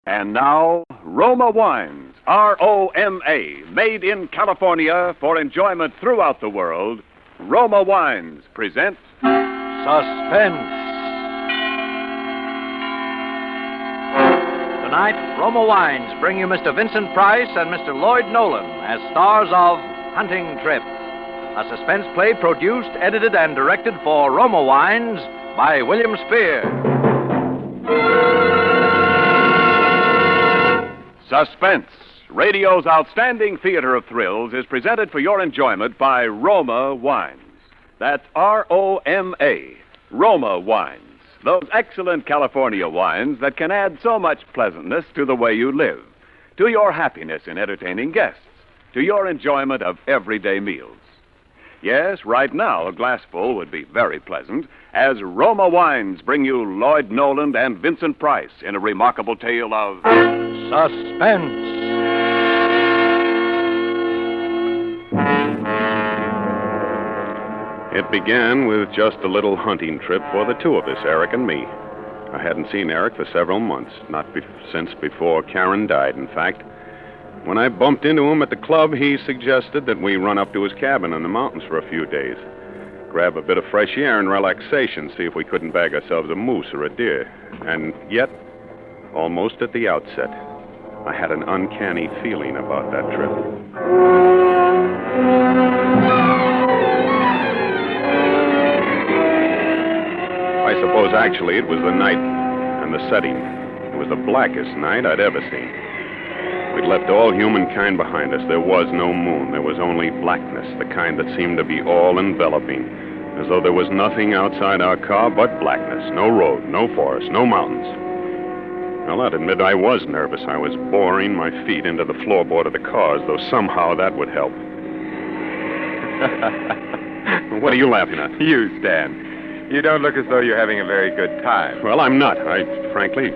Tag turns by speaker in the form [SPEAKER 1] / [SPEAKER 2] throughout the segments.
[SPEAKER 1] And now, Roma Wines, R-O-M-A, made in California for enjoyment throughout the world. Roma Wines present
[SPEAKER 2] Suspense. Tonight, Roma Wines bring you Mr. Vincent Price and Mr. Lloyd Nolan as stars of Hunting Trip, a suspense play produced, edited, and directed for Roma Wines by William Spear.
[SPEAKER 1] Suspense, radio's outstanding theater of thrills, is presented for your enjoyment by Roma Wines. That's R-O-M-A, Roma Wines. Those excellent California wines that can add so much pleasantness to the way you live, to your happiness in entertaining guests, to your enjoyment of everyday meals. Yes, right now, a glassful would be very pleasant, as Roma Wines bring you Lloyd Nolan and Vincent Price in a remarkable tale of
[SPEAKER 2] Suspense.
[SPEAKER 3] It began with just a little hunting trip for the two of us, Eric and me. I hadn't seen Eric for several months, since before Karen died, in fact. When I bumped into him at the club, he suggested that we run up to his cabin in the mountains for a few days, grab a bit of fresh air and relaxation, see if we couldn't bag ourselves a moose or a deer. And yet, almost at the outset, I had an uncanny feeling about that trip. I suppose actually it was the night and the setting. It was the blackest night I'd ever seen. We'd left all humankind behind us. There was no moon. There was only blackness, the kind that seemed to be all-enveloping, as though there was nothing outside our car but blackness. No road, no forest, no mountains. Well, I'd admit I was nervous. I was boring my feet into the floorboard of the car as though somehow that would help. What are you laughing at?
[SPEAKER 4] You, Stan. You don't look as though you're having a very good time.
[SPEAKER 3] Well, I'm not. Frankly,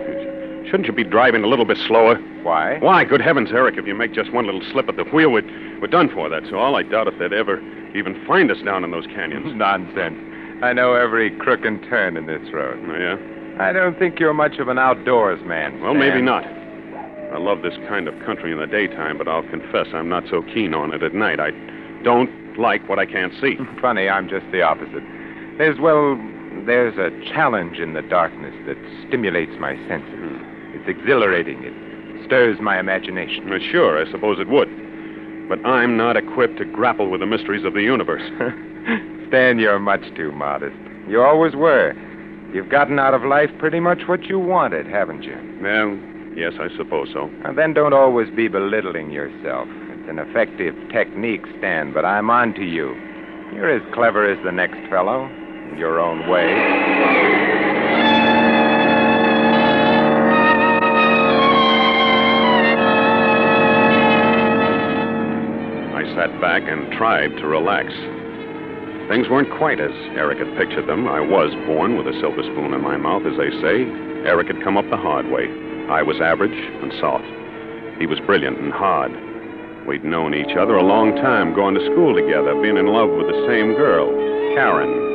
[SPEAKER 3] shouldn't you be driving a little bit slower?
[SPEAKER 4] Why?
[SPEAKER 3] Why? Good heavens, Eric, if you make just one little slip at the wheel, we're done for, that's all. I doubt if they'd ever even find us down in those canyons.
[SPEAKER 4] Nonsense. I know every crook and turn in this road.
[SPEAKER 3] Oh, yeah?
[SPEAKER 4] I don't think you're much of an outdoors man,
[SPEAKER 3] Well,
[SPEAKER 4] Stan.
[SPEAKER 3] maybe not. I love this kind of country in the daytime, but I'll confess I'm not so keen on it at night. I don't like what I can't see.
[SPEAKER 4] Funny, I'm just the opposite. There's a challenge in the darkness that stimulates my senses. It's exhilarating. It stirs my imagination.
[SPEAKER 3] Well, sure, I suppose it would. But I'm not equipped to grapple with the mysteries of the universe.
[SPEAKER 4] Stan, you're much too modest. You always were. You've gotten out of life pretty much what you wanted, haven't you?
[SPEAKER 3] Well, yes, I suppose so.
[SPEAKER 4] Now, then don't always be belittling yourself. It's an effective technique, Stan, but I'm on to you. You're as clever as the next fellow, in your own way.
[SPEAKER 3] I sat back and tried to relax. Things weren't quite as Eric had pictured them. I was born with a silver spoon in my mouth, as they say. Eric had come up the hard way. I was average and soft. He was brilliant and hard. We'd known each other a long time, going to school together, being in love with the same girl, Karen.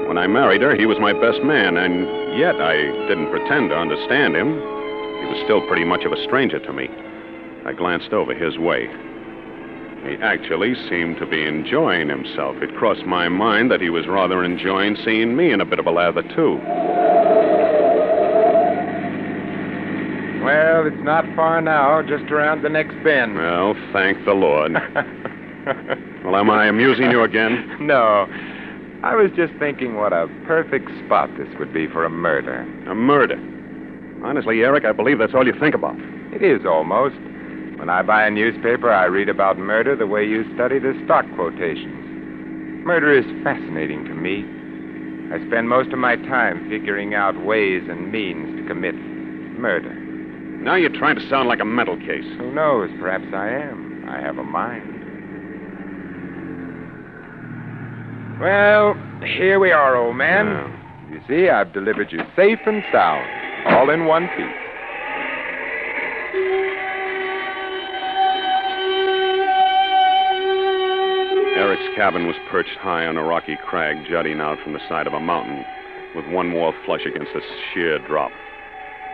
[SPEAKER 3] When I married her, he was my best man, and yet I didn't pretend to understand him. He was still pretty much of a stranger to me. I glanced over his way. He actually seemed to be enjoying himself. It crossed my mind that he was rather enjoying seeing me in a bit of a lather, too.
[SPEAKER 4] Well, it's not far now, just around the next bend.
[SPEAKER 3] Well, thank the Lord. Well, am I amusing you again?
[SPEAKER 4] No. I was just thinking what a perfect spot this would be for a murder.
[SPEAKER 3] A murder? Honestly, Eric, I believe that's all you think about.
[SPEAKER 4] It is almost. When I buy a newspaper, I read about murder the way you study the stock quotations. Murder is fascinating to me. I spend most of my time figuring out ways and means to commit murder.
[SPEAKER 3] Now you're trying to sound like a mental case.
[SPEAKER 4] Who knows? Perhaps I am. I have a mind. Well, here we are, old man.
[SPEAKER 3] Yeah.
[SPEAKER 4] You see, I've delivered you safe and sound, all in one piece.
[SPEAKER 3] Eric's cabin was perched high on a rocky crag jutting out from the side of a mountain, with one wall flush against a sheer drop.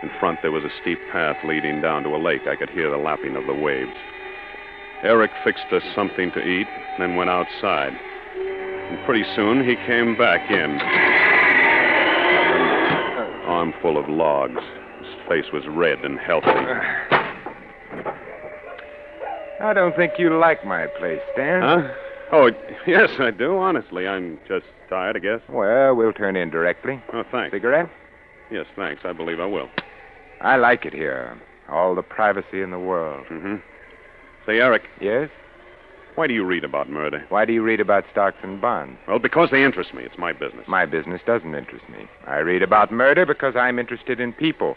[SPEAKER 3] In front, there was a steep path leading down to a lake. I could hear the lapping of the waves. Eric fixed us something to eat, then went outside. And pretty soon, he came back in. An armful of logs. His face was red and healthy.
[SPEAKER 4] I don't think you like my place, Stan.
[SPEAKER 3] Huh? Oh, yes, I do, honestly. I'm just tired, I guess.
[SPEAKER 4] Well, we'll turn in directly.
[SPEAKER 3] Oh, thanks.
[SPEAKER 4] Cigarette?
[SPEAKER 3] Yes, thanks. I believe I will.
[SPEAKER 4] I like it here. All the privacy in the world.
[SPEAKER 3] Mm-hmm. Say, Eric,
[SPEAKER 4] Yes?
[SPEAKER 3] why do you read about murder?
[SPEAKER 4] Why do you read about stocks and bonds?
[SPEAKER 3] Well, because they interest me. It's my business.
[SPEAKER 4] My business doesn't interest me. I read about murder because I'm interested in people.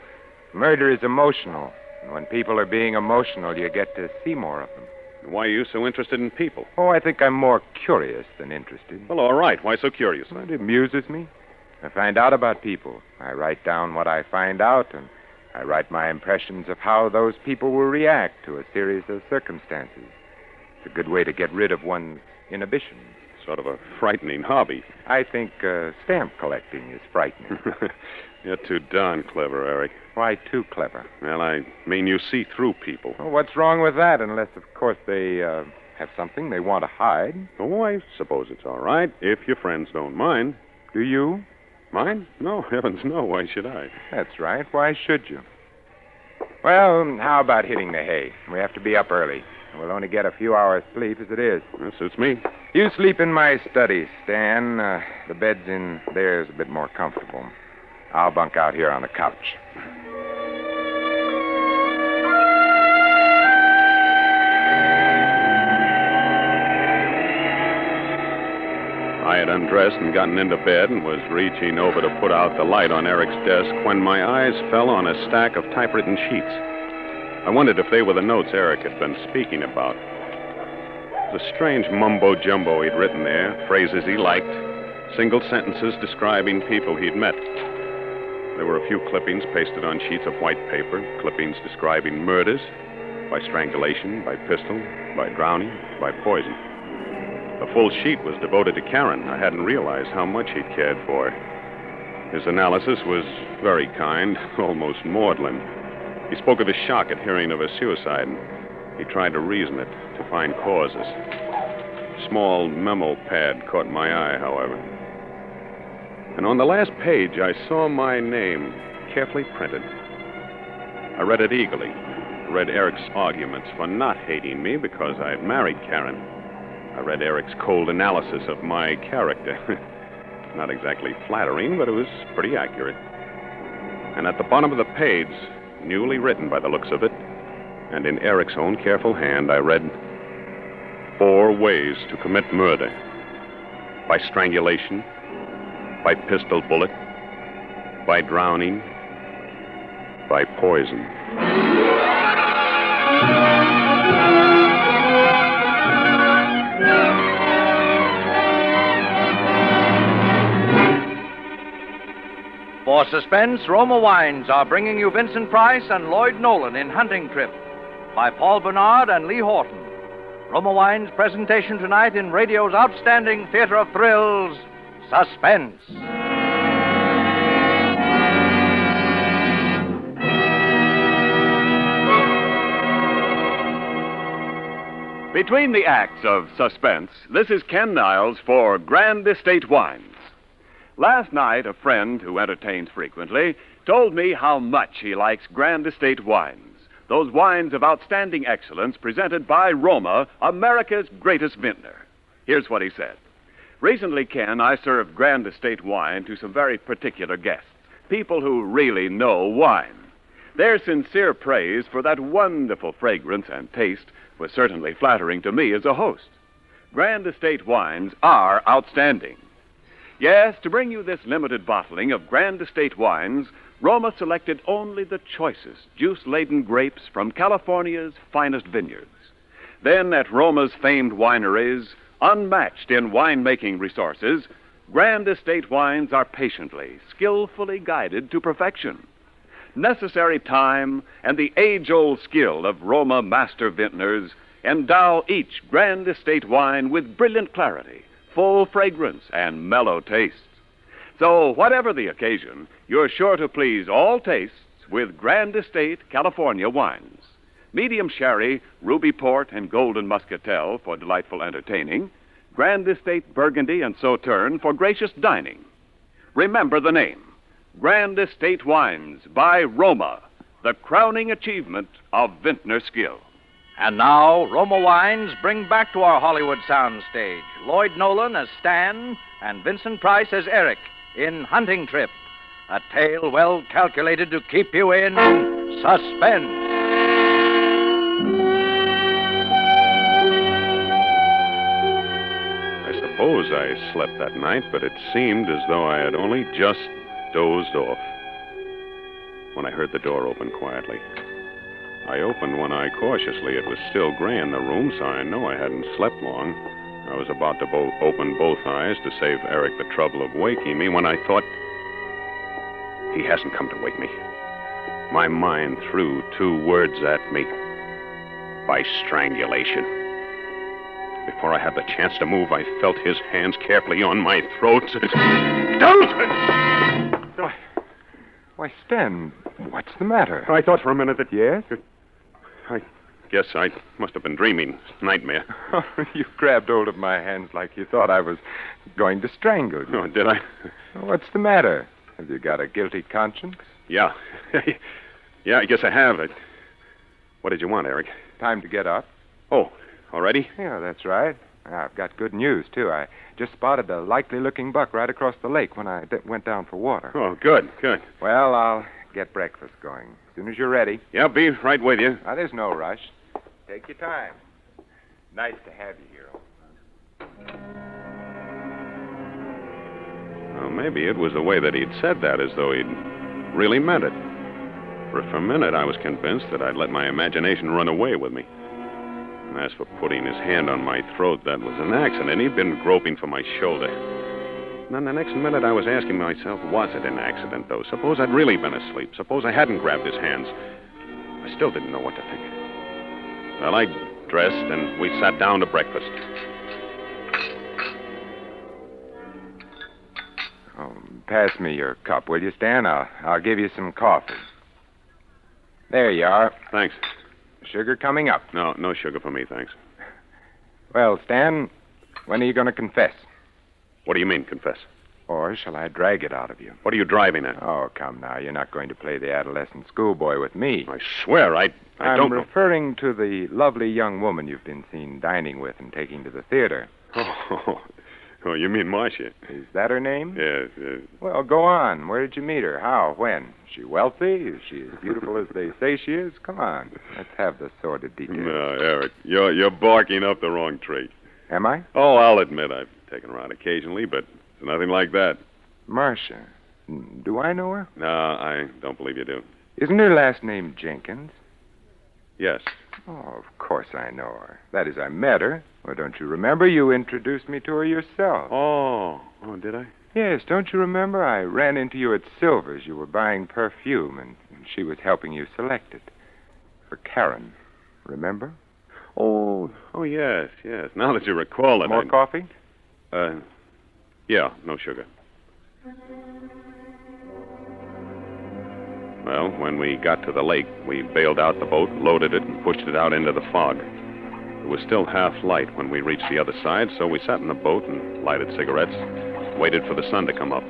[SPEAKER 4] Murder is emotional. And when people are being emotional, you get to see more of them.
[SPEAKER 3] Why are you so interested in people?
[SPEAKER 4] Oh, I think I'm more curious than interested.
[SPEAKER 3] Well, all right. Why so curious?
[SPEAKER 4] Well, it amuses me. I find out about people. I write down what I find out, and I write my impressions of how those people will react to a series of circumstances. It's a good way to get rid of one's inhibitions.
[SPEAKER 3] Sort of a frightening hobby.
[SPEAKER 4] I think stamp collecting is frightening.
[SPEAKER 3] You're too darn clever, Eric.
[SPEAKER 4] Why too clever?
[SPEAKER 3] Well, I mean you see through people.
[SPEAKER 4] Well, what's wrong with that, unless, of course, they have something they want to hide?
[SPEAKER 3] Oh, I suppose it's all right, if your friends don't mind.
[SPEAKER 4] Do you?
[SPEAKER 3] Mind? No, heavens no. Why should I?
[SPEAKER 4] That's right. Why should you? Well, how about hitting the hay? We have to be up early. We'll only get a few hours' sleep as it is.
[SPEAKER 3] That suits me.
[SPEAKER 4] You sleep in my study, Stan. The bed's in there is a bit more comfortable. I'll bunk out here on the couch.
[SPEAKER 3] I had undressed and gotten into bed and was reaching over to put out the light on Eric's desk when my eyes fell on a stack of typewritten sheets. I wondered if they were the notes Eric had been speaking about. It was a strange mumbo-jumbo he'd written there, phrases he liked, single sentences describing people he'd met. There were a few clippings pasted on sheets of white paper, clippings describing murders, by strangulation, by pistol, by drowning, by poison. A full sheet was devoted to Karen. I hadn't realized how much he'd cared for her. His analysis was very kind, almost maudlin. He spoke of his shock at hearing of her suicide, and he tried to reason it, to find causes. A small memo pad caught my eye, however. And on the last page, I saw my name carefully printed. I read it eagerly. I read Eric's arguments for not hating me because I had married Karen. I read Eric's cold analysis of my character. Not exactly flattering, but it was pretty accurate. And at the bottom of the page, newly written by the looks of it, and in Eric's own careful hand, I read 4 ways to commit murder. By strangulation, by pistol bullet, by drowning, by poison.
[SPEAKER 2] For suspense, Roma Wines are bringing you Vincent Price and Lloyd Nolan in Hunting Trip by Paul Bernard and Lee Horton. Roma Wines' presentation tonight in radio's outstanding theater of thrills, Suspense.
[SPEAKER 1] Between the acts of Suspense, this is Ken Niles for Grand Estate Wines. Last night, a friend who entertains frequently told me how much he likes Grand Estate wines, those wines of outstanding excellence presented by Roma, America's greatest vintner. Here's what he said. Recently, Ken, I served Grand Estate wine to some very particular guests, people who really know wine. Their sincere praise for that wonderful fragrance and taste was certainly flattering to me as a host. Grand Estate wines are outstanding. Yes, to bring you this limited bottling of Grand Estate wines, Roma selected only the choicest, juice-laden grapes from California's finest vineyards. Then, at Roma's famed wineries, unmatched in winemaking resources, Grand Estate wines are patiently, skillfully guided to perfection. Necessary time and the age-old skill of Roma master vintners endow each Grand Estate wine with brilliant clarity, full fragrance, and mellow taste. So, whatever the occasion, you're sure to please all tastes with Grand Estate California wines. Medium sherry, ruby port, and golden muscatel for delightful entertaining. Grand Estate Burgundy and Sauterne for gracious dining. Remember the name, Grand Estate Wines by Roma, the crowning achievement of vintner skill.
[SPEAKER 2] And now, Roma Wines bring back to our Hollywood soundstage Lloyd Nolan as Stan and Vincent Price as Eric in Hunting Trip, a tale well calculated to keep you in suspense.
[SPEAKER 3] I suppose I slept that night, but it seemed as though I had only just dozed off when I heard the door open quietly. I opened one eye cautiously. It was still gray in the room, so I know I hadn't slept long. I was about to open both eyes to save Eric the trouble of waking me when I thought, he hasn't come to wake me. My mind threw two words at me. By strangulation. Before I had the chance to move, I felt his hands carefully on my throat. Don't!
[SPEAKER 4] Why, Stan, what's the matter?
[SPEAKER 3] I thought for a minute that...
[SPEAKER 4] Yes?
[SPEAKER 3] I guess I must have been dreaming. Nightmare.
[SPEAKER 4] You grabbed hold of my hands like you thought I was going to strangle you.
[SPEAKER 3] Oh, did I?
[SPEAKER 4] What's the matter? Have you got a guilty conscience?
[SPEAKER 3] Yeah. Yeah, I guess I have. What did you want, Eric?
[SPEAKER 4] Time to get up.
[SPEAKER 3] Oh, already?
[SPEAKER 4] Yeah, that's right. I've got good news, too. I just spotted a likely-looking buck right across the lake when I went down for water.
[SPEAKER 3] Oh, good.
[SPEAKER 4] Well, I'll get breakfast going as soon as you're ready.
[SPEAKER 3] Yeah, I'll be right with you.
[SPEAKER 4] Now, there's no rush. Take your time. Nice to have you here.
[SPEAKER 3] Well, maybe it was the way that he'd said that, as though he'd really meant it. For a minute, I was convinced that I'd let my imagination run away with me. And as for putting his hand on my throat, that was an accident. He'd been groping for my shoulder. And then the next minute, I was asking myself, was it an accident, though? Suppose I'd really been asleep. Suppose I hadn't grabbed his hands. I still didn't know what to think. Well, I dressed, and we sat down to breakfast.
[SPEAKER 4] Oh, pass me your cup, will you, Stan? I'll give you some coffee. There you are.
[SPEAKER 3] Thanks.
[SPEAKER 4] Sugar coming up.
[SPEAKER 3] No sugar for me, thanks.
[SPEAKER 4] Well, Stan, when are you going to confess?
[SPEAKER 3] What do you mean, confess?
[SPEAKER 4] Or shall I drag it out of you?
[SPEAKER 3] What are you driving at?
[SPEAKER 4] Oh, come now. You're not going to play the adolescent schoolboy with me.
[SPEAKER 3] I swear, I don't
[SPEAKER 4] I'm
[SPEAKER 3] know.
[SPEAKER 4] referring to the lovely young woman you've been seen dining with and taking to the theater.
[SPEAKER 3] Oh, you mean Marcia?
[SPEAKER 4] Is that her name?
[SPEAKER 3] Yes.
[SPEAKER 4] Well, go on. Where did you meet her? How? When? Is she wealthy? Is she as beautiful as they say she is? Come on. Let's have the sordid details.
[SPEAKER 3] No, Eric, you're barking up the wrong tree.
[SPEAKER 4] Am I?
[SPEAKER 3] Oh, I'll admit I've taken her out occasionally, but it's nothing like that.
[SPEAKER 4] Marcia. Do I know her?
[SPEAKER 3] No, I don't believe you do.
[SPEAKER 4] Isn't her last name Jenkins?
[SPEAKER 3] Yes.
[SPEAKER 4] Oh, of course I know her. That is, I met her. Well, don't you remember? You introduced me to her yourself.
[SPEAKER 3] Oh, did I?
[SPEAKER 4] Yes, don't you remember? I ran into you at Silver's. You were buying perfume, and she was helping you select it. For Karen. Remember?
[SPEAKER 3] Oh, yes. Now that you recall it.
[SPEAKER 4] More coffee?
[SPEAKER 3] Yeah, no sugar. Well, when we got to the lake, we bailed out the boat, loaded it, and pushed it out into the fog. It was still half light when we reached the other side, so we sat in the boat and lighted cigarettes, waited for the sun to come up.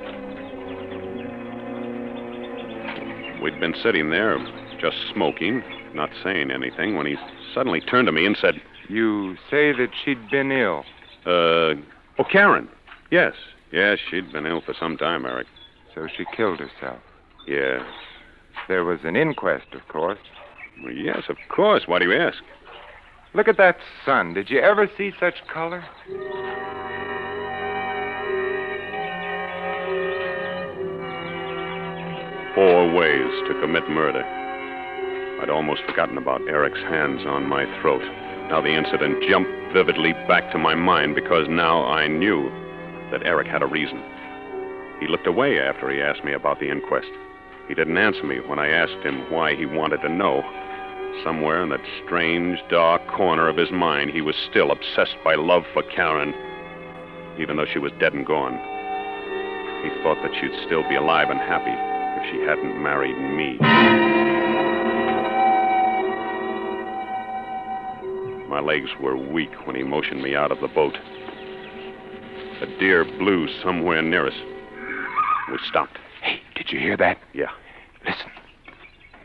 [SPEAKER 3] We'd been sitting there, just smoking, not saying anything, when he suddenly turned to me and said,
[SPEAKER 4] You say that she'd been ill.
[SPEAKER 3] Karen. Yes, she'd been ill for some time, Eric.
[SPEAKER 4] So she killed herself.
[SPEAKER 3] Yes.
[SPEAKER 4] There was an inquest, of course.
[SPEAKER 3] Well, yes, of course. Why do you ask?
[SPEAKER 4] Look at that sun. Did you ever see such color?
[SPEAKER 3] 4 ways to commit murder. I'd almost forgotten about Eric's hands on my throat. Now the incident jumped vividly back to my mind because now I knew that Eric had a reason. He looked away after he asked me about the inquest. He didn't answer me when I asked him why he wanted to know. Somewhere in that strange, dark corner of his mind, he was still obsessed by love for Karen, even though she was dead and gone. He thought that she'd still be alive and happy if she hadn't married me. My legs were weak when he motioned me out of the boat. A deer blew somewhere near us. We stopped.
[SPEAKER 4] Hey, did you hear that?
[SPEAKER 3] Yeah.
[SPEAKER 4] Listen.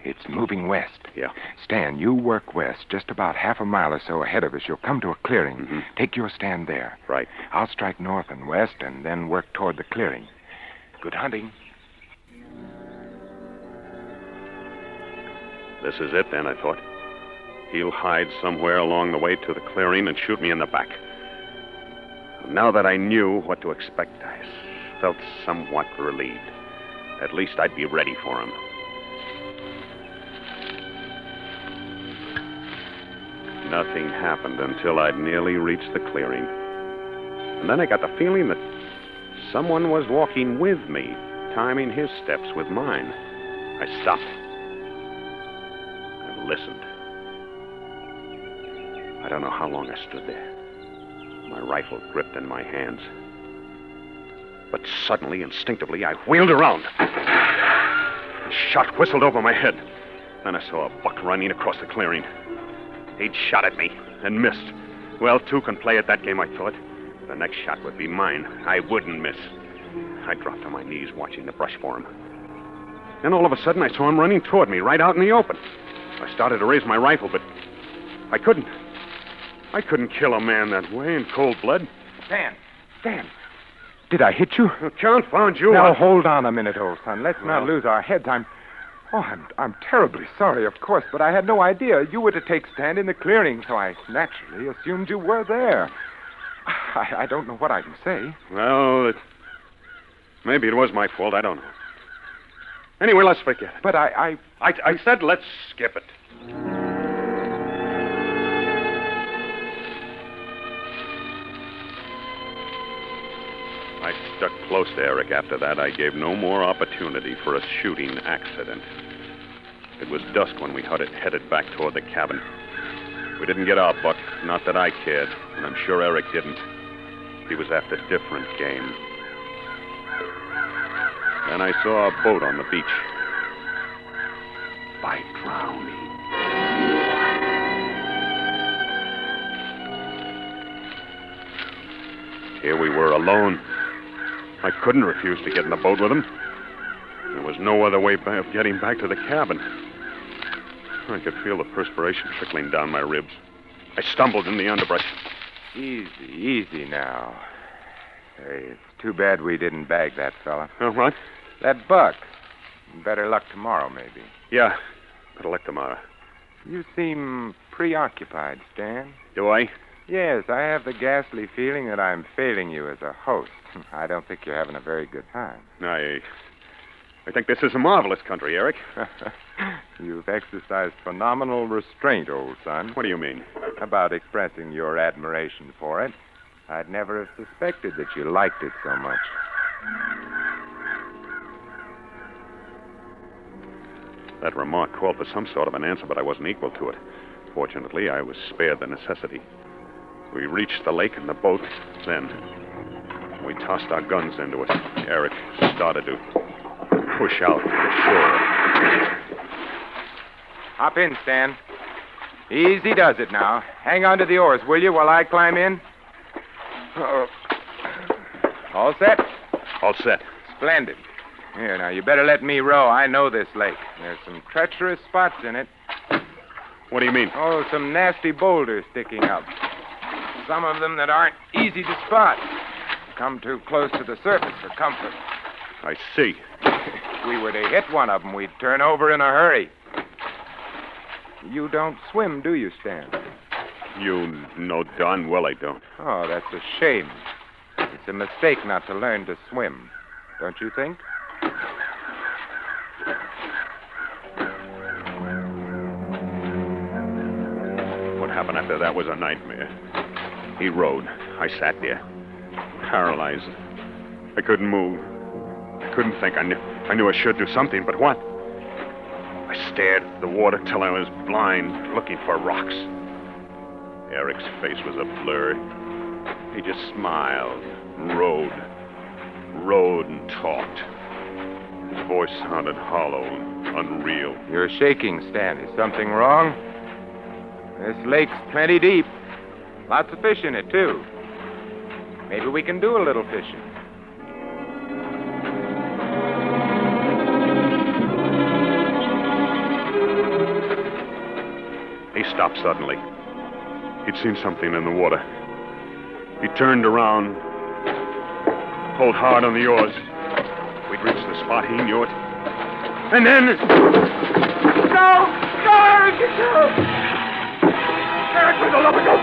[SPEAKER 4] It's moving west.
[SPEAKER 3] Yeah.
[SPEAKER 4] Stan, you work west, just about half a mile or so ahead of us. You'll come to a clearing.
[SPEAKER 3] Mm-hmm.
[SPEAKER 4] Take your stand there.
[SPEAKER 3] Right.
[SPEAKER 4] I'll strike north and west and then work toward the clearing. Good hunting.
[SPEAKER 3] This is it, then, I thought. He'll hide somewhere along the way to the clearing and shoot me in the back. Now that I knew what to expect, I felt somewhat relieved. At least I'd be ready for him. Nothing happened until I'd nearly reached the clearing. And then I got the feeling that someone was walking with me, timing his steps with mine. I stopped and listened. I don't know how long I stood there, my rifle gripped in my hands. But suddenly, instinctively, I wheeled around. A shot whistled over my head. Then I saw a buck running across the clearing. He'd shot at me and missed. Well, two can play at that game, I thought. The next shot would be mine. I wouldn't miss. I dropped on my knees watching the brush for him. Then all of a sudden, I saw him running toward me right out in the open. I started to raise my rifle, but I couldn't. I couldn't kill a man that way in cold blood.
[SPEAKER 4] Stan! Did I hit you?
[SPEAKER 3] Confound you.
[SPEAKER 4] Now, hold on a minute, old son. Let's not lose our heads. I'm terribly sorry, of course, but I had no idea you were to take stand in the clearing, so I naturally assumed you were there. I don't know what I can say.
[SPEAKER 3] Well, maybe it was my fault. I don't know. Anyway, let's forget it.
[SPEAKER 4] But I
[SPEAKER 3] said let's skip it. I stuck close to Eric after that. I gave no more opportunity for a shooting accident. It was dusk when we headed back toward the cabin. We didn't get our buck, not that I cared, and I'm sure Eric didn't. He was after different game. Then I saw a boat on the beach. By drowning. Here we were alone. I couldn't refuse to get in the boat with him. There was no other way of getting back to the cabin. I could feel the perspiration trickling down my ribs. I stumbled in the underbrush.
[SPEAKER 4] Easy now. Hey, it's too bad we didn't bag that fella.
[SPEAKER 3] What?
[SPEAKER 4] That buck. Better luck tomorrow, maybe.
[SPEAKER 3] Yeah, better luck tomorrow.
[SPEAKER 4] You seem preoccupied, Stan.
[SPEAKER 3] Do I?
[SPEAKER 4] Yes, I have the ghastly feeling that I'm failing you as a host. I don't think you're having a very good time.
[SPEAKER 3] I think this is a marvelous country, Eric.
[SPEAKER 4] You've exercised phenomenal restraint, old son.
[SPEAKER 3] What do you mean?
[SPEAKER 4] About expressing your admiration for it. I'd never have suspected that you liked it so much.
[SPEAKER 3] That remark called for some sort of an answer, but I wasn't equal to it. Fortunately, I was spared the necessity. We reached the lake in the boat. Then we tossed our guns into it. Eric started to push out to the shore.
[SPEAKER 4] Hop in, Stan. Easy does it now. Hang on to the oars, will you, while I climb in? All set?
[SPEAKER 3] All set.
[SPEAKER 4] Splendid. Here, now, you better let me row. I know this lake. There's some treacherous spots in it.
[SPEAKER 3] What do you mean?
[SPEAKER 4] Oh, some nasty boulders sticking up. Some of them that aren't easy to spot. Come too close to the surface for comfort.
[SPEAKER 3] I see.
[SPEAKER 4] If we were to hit one of them, we'd turn over in a hurry. You don't swim, do you, Stan?
[SPEAKER 3] You know darn well I don't.
[SPEAKER 4] Oh, that's a shame. It's a mistake not to learn to swim, don't you think?
[SPEAKER 3] What happened after that was a nightmare. He rowed. I sat there, paralyzed. I couldn't move. I couldn't think. I knew I should do something, but what? I stared at the water till I was blind, looking for rocks. Eric's face was a blur. He just smiled, rowed and talked. His voice sounded hollow and unreal.
[SPEAKER 4] You're shaking, Stan. Is something wrong? This lake's plenty deep. Lots of fish in it, too. Maybe we can do a little fishing.
[SPEAKER 3] He stopped suddenly. He'd seen something in the water. He turned around, pulled hard on the oars. We'd reached the spot. He knew it. And then...
[SPEAKER 5] No! No, Eric! No! Eric, for the love of God!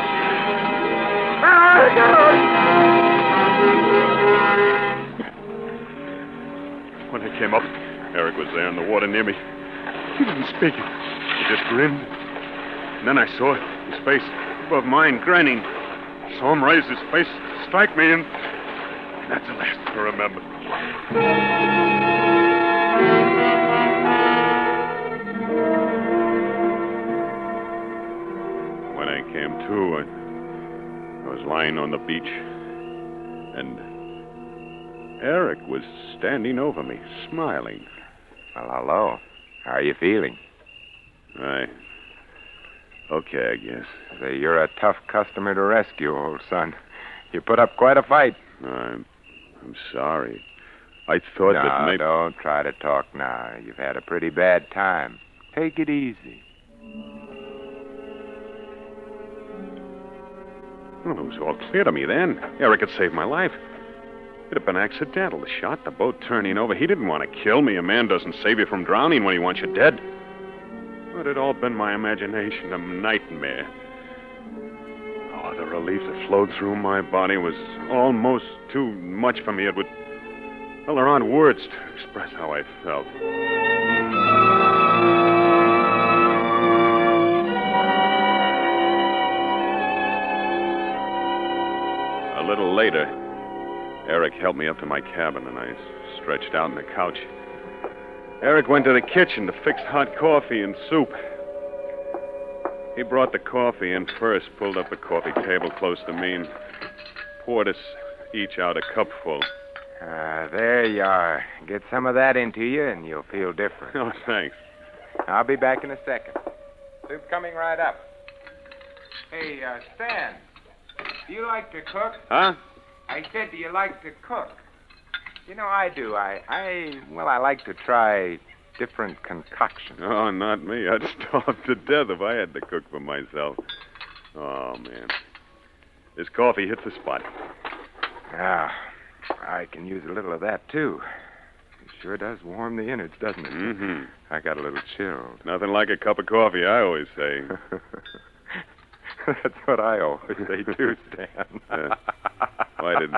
[SPEAKER 3] When I came up, Eric was there in the water near me. He didn't speak. He just grinned. And then I saw his face above mine, grinning. Saw him raise his face, strike me, and that's the last I remember. When I came to, I was lying on the beach, and Eric was standing over me, smiling.
[SPEAKER 4] Well, hello. How are you feeling?
[SPEAKER 3] Okay, I guess.
[SPEAKER 4] Say, you're a tough customer to rescue, old son. You put up quite a fight.
[SPEAKER 3] I'm sorry. I thought that maybe...
[SPEAKER 4] Don't try to talk now. You've had a pretty bad time. Take it easy.
[SPEAKER 3] Well, it was all clear to me then. Eric had saved my life. It had been accidental. The shot, the boat turning over. He didn't want to kill me. A man doesn't save you from drowning when he wants you dead. But it had all been my imagination, a nightmare. Oh, the relief that flowed through my body was almost too much for me. It would... Well, there aren't words to express how I felt. A little later, Eric helped me up to my cabin, and I stretched out on the couch. Eric went to the kitchen to fix hot coffee and soup. He brought the coffee in first, pulled up the coffee table close to me, and poured us each out a cupful.
[SPEAKER 4] There you are. Get some of that into you, and you'll feel different.
[SPEAKER 3] Oh, thanks.
[SPEAKER 4] I'll be back in a second. Soup coming right up. Hey, Stan, do you like to cook?
[SPEAKER 3] Huh?
[SPEAKER 4] I said, do you like to cook? You know, I do. I like to try different concoctions.
[SPEAKER 3] Oh, not me. I'd starve to death if I had to cook for myself. Oh, man. This coffee hits the spot.
[SPEAKER 4] Ah, I can use a little of that, too. It sure does warm the innards, doesn't it?
[SPEAKER 3] Mm-hmm.
[SPEAKER 4] I got a little chilled.
[SPEAKER 3] Nothing like a cup of coffee, I always say.
[SPEAKER 4] That's what I always say, too, Stan.
[SPEAKER 3] Why did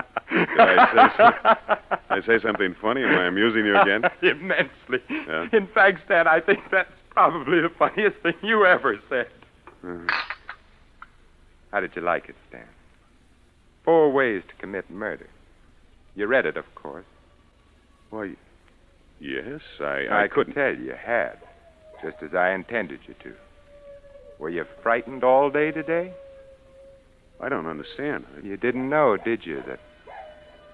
[SPEAKER 3] I say something funny? Am I amusing you again?
[SPEAKER 4] Immensely.
[SPEAKER 3] Yeah?
[SPEAKER 4] In fact, Stan, I think that's probably the funniest thing you ever said. How did you like it, Stan? 4 ways to commit murder. You read it, of course.
[SPEAKER 3] Why, yes, I couldn't.
[SPEAKER 4] tell you had, just as I intended you to. Were you frightened all day today?
[SPEAKER 3] I don't understand.
[SPEAKER 4] You didn't know, did you, that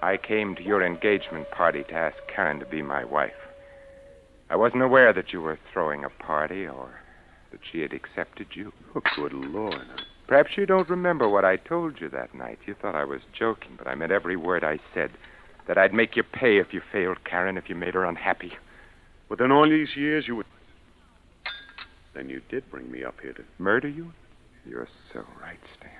[SPEAKER 4] I came to your engagement party to ask Karen to be my wife? I wasn't aware that you were throwing a party or that she had accepted you.
[SPEAKER 3] Oh, good Lord.
[SPEAKER 4] Perhaps you don't remember what I told you that night. You thought I was joking, but I meant every word I said. That I'd make you pay if you failed Karen, if you made her unhappy.
[SPEAKER 3] Within all these years, you would... Then you did bring me up here to...
[SPEAKER 4] Murder you? You're so right, Stan.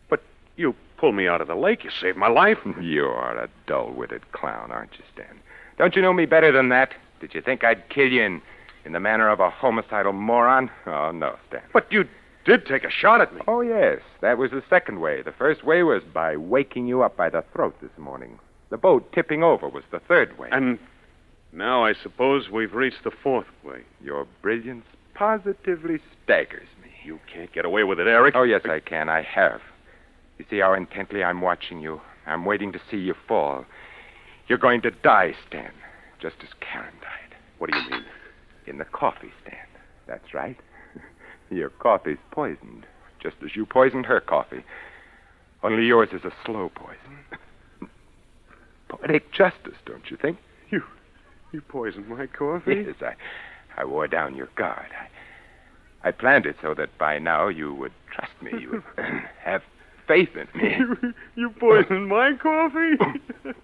[SPEAKER 3] But you pulled me out of the lake. You saved my life.
[SPEAKER 4] You are a dull-witted clown, aren't you, Stan? Don't you know me better than that? Did you think I'd kill you in the manner of a homicidal moron? Oh, no, Stan.
[SPEAKER 3] But you did take a shot at me.
[SPEAKER 4] Oh, yes. That was the second way. The first way was by waking you up by the throat this morning. The boat tipping over was the third way.
[SPEAKER 3] And now I suppose we've reached the fourth way.
[SPEAKER 4] Your brilliance positively staggers me.
[SPEAKER 3] You can't get away with it, Eric.
[SPEAKER 4] Oh, yes, I can. I have. You see how intently I'm watching you. I'm waiting to see you fall. You're going to die, Stan, just as Karen died.
[SPEAKER 3] What do you mean?
[SPEAKER 4] In the coffee stand. That's right. Your coffee's poisoned, just as you poisoned her coffee. Only yours is a slow poison. Poetic justice, don't you think?
[SPEAKER 3] You poisoned my coffee?
[SPEAKER 4] Yes, I wore down your guard. I planned it so that by now you would trust me. You would have faith in me.
[SPEAKER 3] You poisoned my coffee?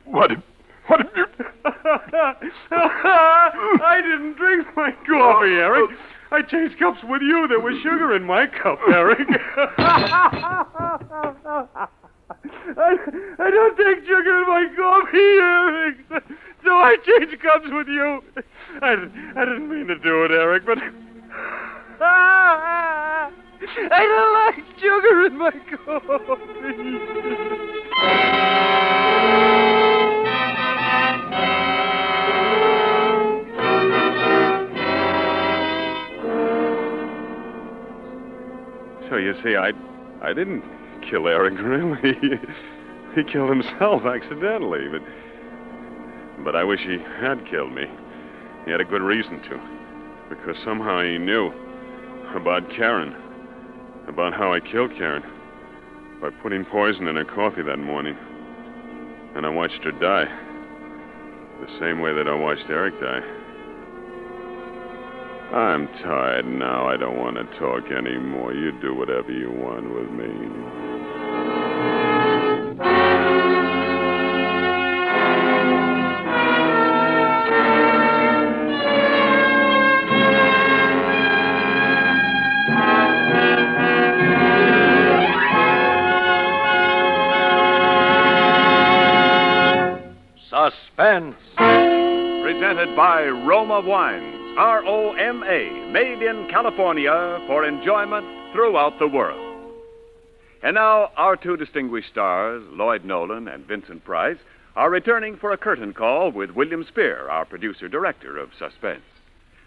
[SPEAKER 4] What have you...
[SPEAKER 3] I didn't drink my coffee, Eric. I changed cups with you. There was sugar in my cup, Eric. I don't take sugar in my coffee, Eric. So I changed cups with you. I didn't mean to do it, Eric, but... I don't like sugar in my coffee. So you see, I didn't kill Eric, really. He killed himself accidentally, but I wish he had killed me. He had a good reason to, because somehow he knew about Karen, about how I killed Karen by putting poison in her coffee that morning. And I watched her die, the same way that I watched Eric die. I'm tired now. I don't want to talk anymore. You do whatever you want with me.
[SPEAKER 2] Suspense.
[SPEAKER 1] Presented by Roma Wines, R-O-M-A, made in California for enjoyment throughout the world. And now, our two distinguished stars, Lloyd Nolan and Vincent Price, are returning for a curtain call with William Spear, our producer-director of Suspense.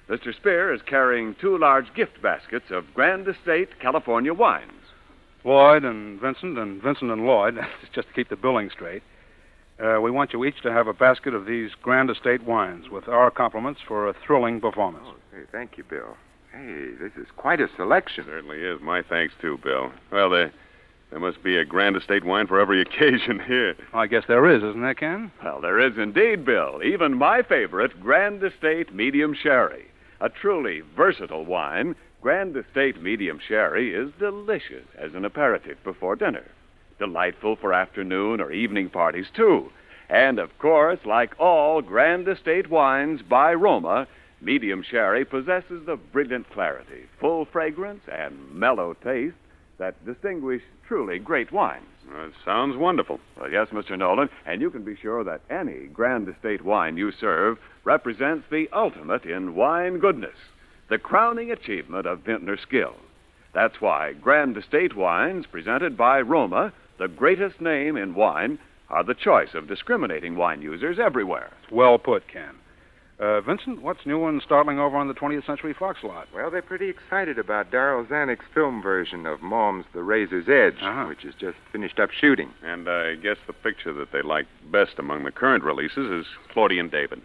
[SPEAKER 1] Mr. Spear is carrying two large gift baskets of Grand Estate California wines.
[SPEAKER 6] Lloyd and Vincent and Lloyd, just to keep the billing straight. We want you each to have a basket of these Grand Estate wines with our compliments for a thrilling performance.
[SPEAKER 4] Oh, hey, thank you, Bill. Hey, this is quite a selection.
[SPEAKER 3] Certainly is. My thanks, too, Bill. Well, there must be a Grand Estate wine for every occasion here.
[SPEAKER 6] I guess there is, isn't there, Ken?
[SPEAKER 1] Well, there is indeed, Bill. Even my favorite, Grand Estate Medium Sherry. A truly versatile wine, Grand Estate Medium Sherry is delicious as an aperitif before dinner. Delightful for afternoon or evening parties, too. And, of course, like all Grand Estate wines by Roma, Medium Sherry possesses the brilliant clarity, full fragrance, and mellow taste that distinguish truly great wines.
[SPEAKER 3] Well, it sounds wonderful.
[SPEAKER 1] Well, yes, Mr. Nolan, and you can be sure that any Grand Estate wine you serve represents the ultimate in wine goodness, the crowning achievement of vintner skill. That's why Grand Estate wines presented by Roma, the greatest name in wine, are the choice of discriminating wine users everywhere.
[SPEAKER 6] Well put, Ken. Vincent, what's new and startling over on the 20th Century Fox lot?
[SPEAKER 4] Well, they're pretty excited about Darryl Zanuck's film version of Mom's The Razor's Edge, which is just finished up shooting.
[SPEAKER 3] And I guess the picture that they like best among the current releases is Claudia and David.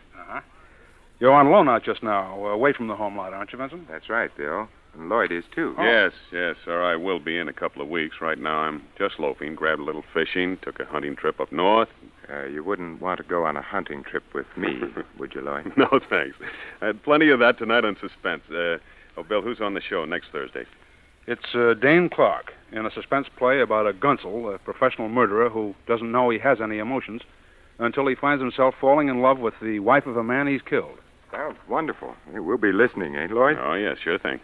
[SPEAKER 6] You're on loan out just now, away from the home lot, aren't you, Vincent?
[SPEAKER 4] That's right, Bill. And Lloyd is, too.
[SPEAKER 3] Yes, sir. I will be in a couple of weeks. Right now, I'm just loafing. Grabbed a little fishing, took a hunting trip up north.
[SPEAKER 4] You wouldn't want to go on a hunting trip with me, would you, Lloyd?
[SPEAKER 3] No, thanks. I had plenty of that tonight on Suspense. Bill, who's on the show next Thursday?
[SPEAKER 6] It's Dane Clark in a suspense play about a Gunsel, a professional murderer who doesn't know he has any emotions until he finds himself falling in love with the wife of a man he's killed.
[SPEAKER 4] Sounds wonderful. We'll be listening, eh, Lloyd?
[SPEAKER 3] Oh, yeah, sure thing.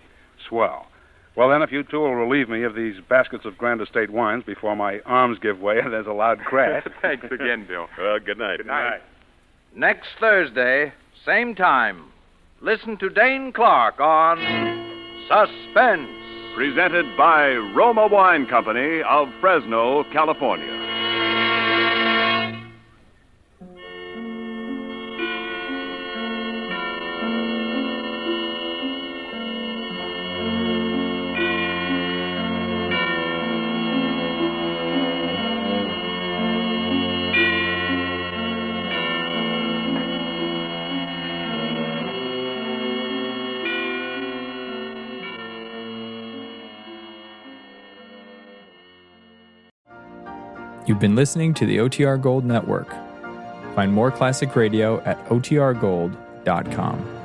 [SPEAKER 6] Swell. Well, then, if you two will relieve me of these baskets of Grand Estate wines before my arms give way and there's a loud crash.
[SPEAKER 4] Thanks again, Bill.
[SPEAKER 3] Well, good night.
[SPEAKER 4] Good night.
[SPEAKER 2] Next Thursday, same time, listen to Dane Clark on Suspense.
[SPEAKER 1] Presented by Roma Wine Company of Fresno, California.
[SPEAKER 7] You've been listening to the OTR Gold Network. Find more classic radio at otrgold.com. Ep210.com.